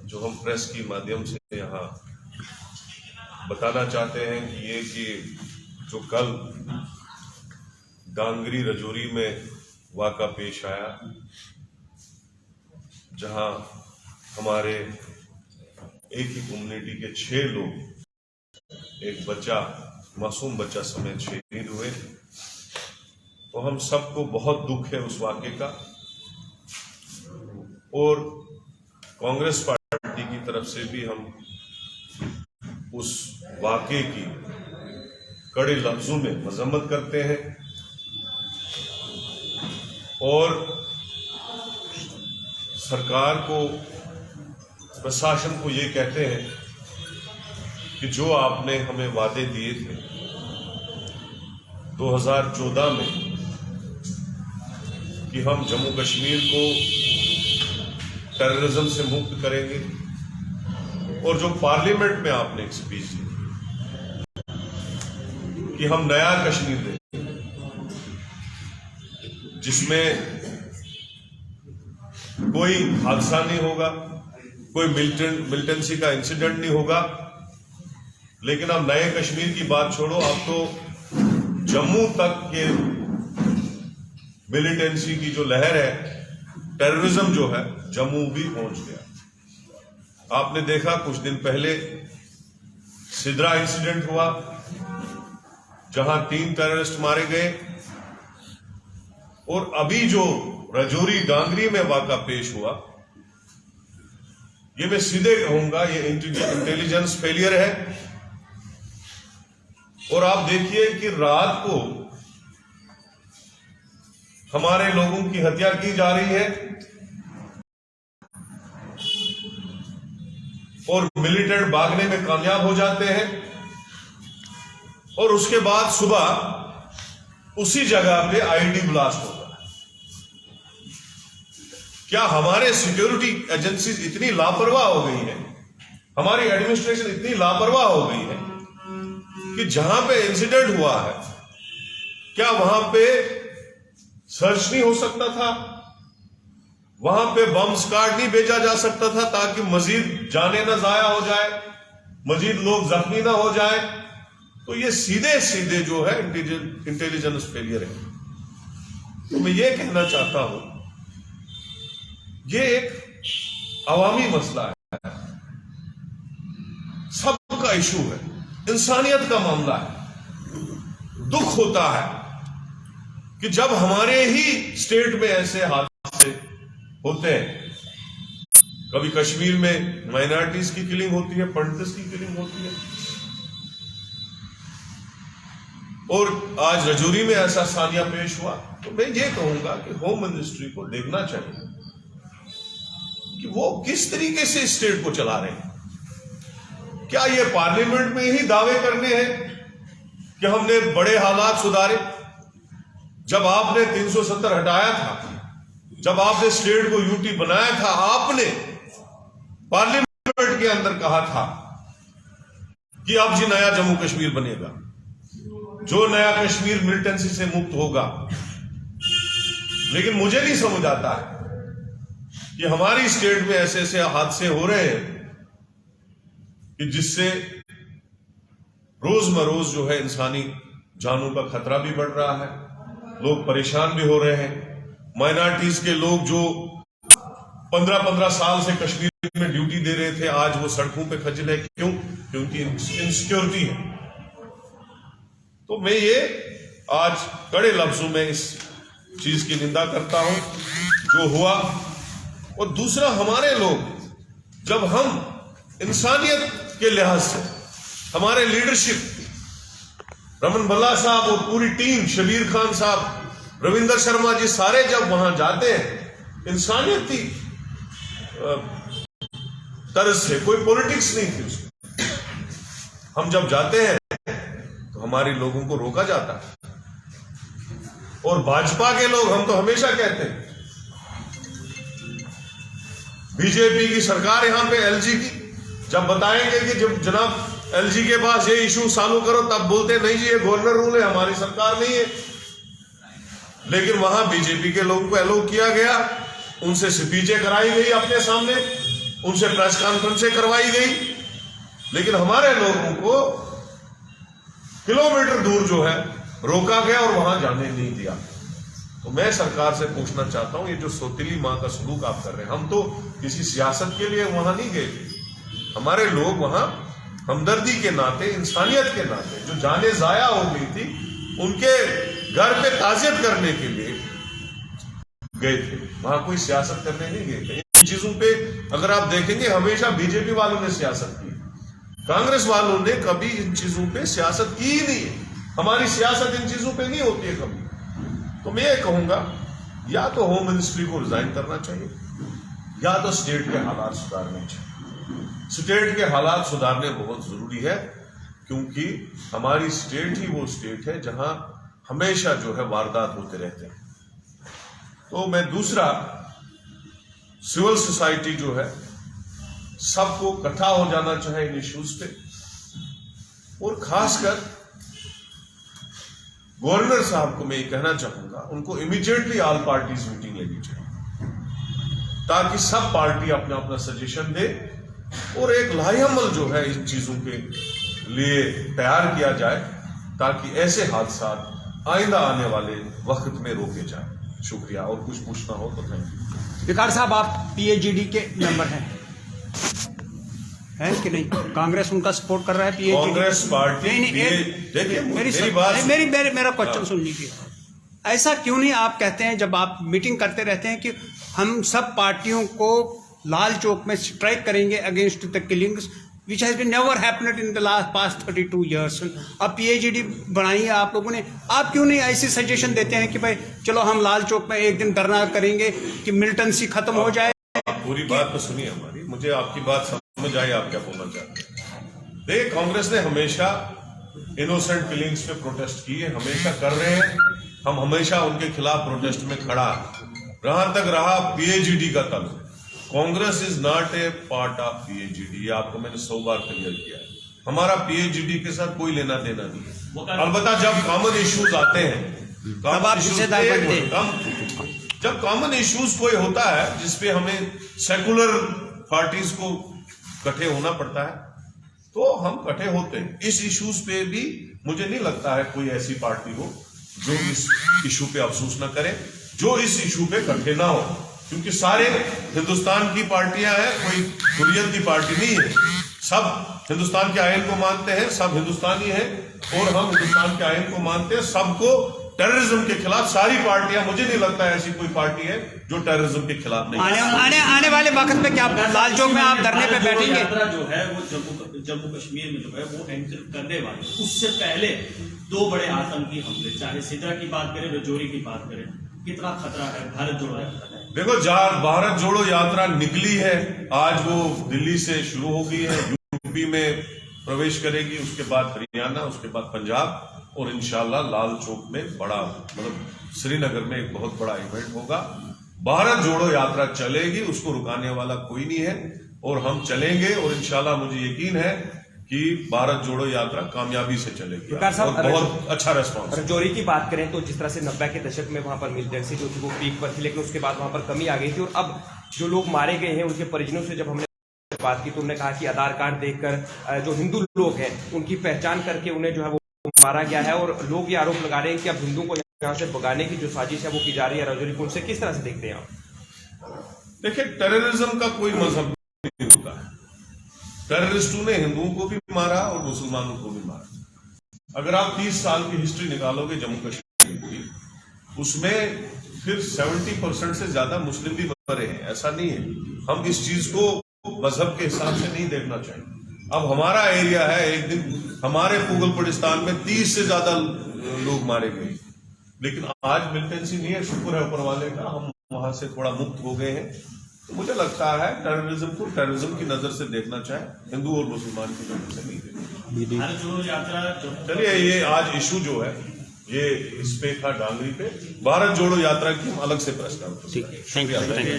जो हम प्रेस की माध्यम से यहाँ बताना चाहते हैं कि जो कल डांगरी रजौरी में वाक़ा पेश आया, जहाँ हमारे एक ही कम्युनिटी के 6 लोग, एक बच्चा, मासूम बच्चा समेत शहीद हुए, तो हम सबको बहुत दुख है उस वाक़े का। और कांग्रेस पार्टी की तरफ से भी हम उस वाक़े की कड़े लफ्जों में मजम्मत करते हैं और सरकार को, प्रशासन को ये कहते हैं कि जो आपने हमें वादे दिए थे 2014 में कि हम जम्मू कश्मीर को टेररिज्म से मुक्त करेंगे, और जो पार्लियामेंट में आपने एक स्पीच दी कि हम नया कश्मीर देंगे जिसमें कोई हादसा नहीं होगा, कोई मिलिटेंसी का इंसिडेंट नहीं होगा। लेकिन अब नए कश्मीर की बात छोड़ो, अब तो जम्मू तक के मिलिटेंसी की जो लहर है, टेररिज्म जो है, जम्मू भी पहुंच गया। आपने देखा कुछ दिन पहले सिद्रा इंसिडेंट हुआ, जहां 3 टेररिस्ट मारे गए, और अभी जो रजौरी डांगरी में वाक़ा पेश हुआ, ये मैं सीधे कहूंगा ये इंटेलिजेंस फेलियर है। और आप देखिए कि रात को हमारे लोगों की हत्या की जा रही है और मिलिटेंट भागने में कामयाब हो जाते हैं, और उसके बाद सुबह उसी जगह पे आईडी ब्लास्ट होगा। क्या हमारे सिक्योरिटी एजेंसीज इतनी लापरवाह हो गई है, हमारी एडमिनिस्ट्रेशन इतनी लापरवाह हो गई है कि जहां पे इंसिडेंट हुआ है, क्या वहां पे सर्च नहीं हो सकता था? वहां पे बम स्क्वाड नहीं भेजा जा सकता था ताकि मजीद जाने ना जाया हो जाए, मजीद लोग जख्मी ना हो जाए? तो ये सीधे सीधे जो है इंटेलिजेंस फेलियर है। तो मैं ये कहना चाहता हूं, ये एक अवामी मसला है, सबका इशू है, इंसानियत का मामला है। दुख होता है कि जब हमारे ही स्टेट में ऐसे हादसे होते हैं। कभी कश्मीर में माइनॉरिटीज की किलिंग होती है, पंडित्स की किलिंग होती है, और आज रजौरी में ऐसा सानिया पेश हुआ। तो मैं ये कहूंगा कि होम मिनिस्ट्री को देखना चाहिए कि वो किस तरीके से स्टेट को चला रहे हैं। क्या ये पार्लियामेंट में ही दावे करने हैं कि हमने बड़े हालात सुधारे? जब आपने 370 हटाया था, जब आपने स्टेट को यूटी बनाया था, आपने पार्लियामेंट के अंदर कहा था कि अब जी नया जम्मू कश्मीर बनेगा, जो नया कश्मीर मिलिटेंसी से मुक्त होगा। लेकिन मुझे नहीं समझ आता है कि हमारी स्टेट में ऐसे ऐसे हादसे हो रहे हैं कि जिससे रोज मरोज जो है इंसानी जानों का खतरा भी बढ़ रहा है, लोग परेशान भी हो रहे हैं। माइनॉरिटीज के लोग जो 15-15 साल से कश्मीर में ड्यूटी दे रहे थे, आज वो सड़कों पे खजल है। क्यों? क्योंकि इनसिक्योरिटी है। तो मैं ये आज कड़े लफ्जों में इस चीज की निंदा करता हूं जो हुआ। और दूसरा, हमारे लोग, जब हम इंसानियत के लिहाज से, हमारे लीडरशिप, रमन भल्ला साहब और पूरी टीम, शबीर खान साहब, रविंदर शर्मा जी, सारे जब वहां जाते हैं इंसानियती तर्ज से, कोई पॉलिटिक्स नहीं थी उसमें, हम जब जाते हैं तो हमारे लोगों को रोका जाता है। और भाजपा के लोग, हम तो हमेशा कहते हैं, बीजेपी की सरकार यहां पे एलजी की, जब बताएंगे कि जब जनाब एलजी के पास ये इशू चालू करो, तब बोलते नहीं जी ये गवर्नर रूल है, हमारी सरकार नहीं है। लेकिन वहां बीजेपी के लोगों को एलो किया गया, उनसे स्पीचें कराई गई अपने सामने, उनसे प्रेस कॉन्फ्रेंसें करवाई गई, लेकिन हमारे लोगों को किलोमीटर दूर जो है रोका गया और वहां जाने नहीं दिया। तो मैं सरकार से पूछना चाहता हूं, ये जो सौतीली मां का सलूक आप कर रहे हैं, हम तो किसी सियासत के लिए वहां नहीं गए थे। हमारे लोग वहां हमदर्दी के नाते, इंसानियत के नाते, जो जाने जाया हो गई थी उनके घर पे ताजियत करने के लिए गए थे, वहां कोई सियासत करने नहीं गए थे। इन चीजों पे अगर आप देखेंगे हमेशा बीजेपी वालों ने सियासत की, कांग्रेस वालों ने कभी इन चीजों पे सियासत की ही नहीं है। हमारी सियासत इन चीजों पे नहीं होती है कभी। तो मैं ये कहूंगा, या तो होम मिनिस्ट्री को रिजाइन करना चाहिए, या तो स्टेट के हालात सुधारने चाहिए। स्टेट के हालात सुधारने बहुत जरूरी है, क्योंकि हमारी स्टेट ही वो स्टेट है जहां हमेशा जो है वारदात होते रहते हैं। तो मैं दूसरा, सिविल सोसाइटी जो है सबको इकट्ठा हो जाना चाहे इन इश्यूज पे, और खासकर गवर्नर साहब को मैं ये कहना चाहूंगा, उनको इमीडिएटली ऑल पार्टीज मीटिंग लेनी चाहिए, ताकि सब पार्टी अपना अपना सजेशन दे और एक लाहेअमल जो है इन चीजों के लिए तैयार किया जाए, ताकि ऐसे हादसा आइंदा आने वाले वक्त में रोके जाए। शुक्रिया। और कुछ पूछना हो तो थैंक यू। विकार साहब, आप PAGD के मेंबर हैं कि नहीं? कांग्रेस उनका सपोर्ट कर रहा है PAGD? कांग्रेस पार्टी देखिए मेरा क्वेश्चन सुन लीजिए। ऐसा क्यों नहीं आप कहते हैं, जब आप मीटिंग करते रहते हैं, कि हम सब पार्टियों को लाल चौक में स्ट्राइक करेंगे against the killings which has been never happened in the past 32 years. अब PAGD बनाई है आप लोगों ने, आप क्यों नहीं ऐसी सजेशन देते हैं कि भाई चलो हम लाल चौक में एक दिन धरना करेंगे कि मिलिटेंसी खत्म हो जाए? पूरी बात तो सुनिए हमारी, मुझे आपकी बात समझ आई, आप क्या बोलना चाहते हैं। देखिए, कांग्रेस ने हमेशा इनोसेंट किलिंग्स पे प्रोटेस्ट किए, हमेशा कर रहे हैं। हम हमेशा उनके खिलाफ प्रोटेस्ट में खड़ा। जहां तक रहा PAGD का तल्लुक, Congress is not a part of PAGD। ये आपको मैंने 100 बार क्लियर किया है। हमारा PAGD के साथ कोई लेना देना नहीं है। अलबत्ता जब कॉमन इश्यूज आते हैं, जब कॉमन इश्यूज कोई होता है जिसपे हमें सेकुलर पार्टीज को इकट्ठे होना पड़ता है, तो हम इकट्ठे होते हैं। इस इश्यूज पे भी मुझे नहीं लगता है कोई ऐसी पार्टी हो जो इस इशू पे अफसोस न करे, जो इस इशू पे इकट्ठे ना हो, क्योंकि सारे हिंदुस्तान की पार्टियां हैं, कोई हुर्रियत की पार्टी नहीं है। सब हिंदुस्तान के आयन को मानते हैं, सब हिंदुस्तानी हैं, और हम हिंदुस्तान के आयन को मानते हैं। सबको टेररिज्म के खिलाफ सारी पार्टियां, मुझे नहीं लगता है ऐसी कोई पार्टी है जो टेररिज्म के खिलाफ नहीं। आने वाले वक्त में क्या लाल चौक में आप धरने पे बैठेंगे? जो है वो जम्मू कश्मीर में जो है वो एंटर करने वाले, उससे पहले 2 बड़े आतंकी हमले, चाहे सिद्रा की बात करें, रजौरी की बात करें, कितना खतरा है भारत जोड़ो यात्रा है। देखो, भारत जोड़ो यात्रा निकली है, आज वो दिल्ली से शुरू हो गई है, यूपी में प्रवेश करेगी, उसके बाद हरियाणा, उसके बाद पंजाब, और इंशाल्लाह लाल चौक में बड़ा, मतलब श्रीनगर में एक बहुत बड़ा इवेंट होगा। भारत जोड़ो यात्रा चलेगी, उसको रुकाने वाला कोई नहीं है, और हम चलेंगे, और इंशाल्लाह मुझे यकीन है कि भारत जोड़ो यात्रा कामयाबी से चलेगी और बहुत अच्छा रेस्पॉन्स। रजौरी की बात करें तो जिस तरह से 90 के दशक में वहां पर मिलिटेंसी जो थी वो पीक पर थी, लेकिन उसके बाद वहां पर कमी आ गई थी, और अब जो लोग मारे गए हैं उनके परिजनों से जब हमने बात की तो उन्होंने कहा कि आधार कार्ड देखकर जो हिंदू लोग हैं उनकी पहचान करके उन्हें जो है वो मारा गया है, और लोग ये आरोप लगा रहे हैं कि अब हिंदुओं को यहाँ से भगाने की जो साजिश है वो की जा रही है रजौरी को। उनसे किस तरह से देखते हैं आप? देखिए, टेररिज्म का कोई मजहब नहीं होता है। टेररिस्टों ने हिंदुओं को भी मारा और मुसलमानों को भी मारा। अगर आप 30 साल की हिस्ट्री निकालोगे जम्मू कश्मीर की, उसमें फिर 70% से ज्यादा मुस्लिम भी मरे हैं। ऐसा नहीं है, हम इस चीज को मजहब के हिसाब से नहीं देखना चाहिए। अब हमारा एरिया है, एक दिन हमारे पूगलपड़िस्तान में 30 से ज्यादा लोग मारे गए, लेकिन आज मिलिटेंसी नहीं है, शुक्र है ऊपर वाले का, हम वहां से थोड़ा मुक्त हो गए हैं। तो मुझे लगता है टेररिज्म को टेररिज्म की नजर से देखना चाहे, हिंदू और मुसलमान की नजर से नहीं देखना। भारत जोड़ो यात्रा, चलिए, ये आज इशू जो है ये इस पे था डांगरी पे, भारत जोड़ो यात्रा की हम अलग से प्रेस करें। ठीक है, थैंक यू।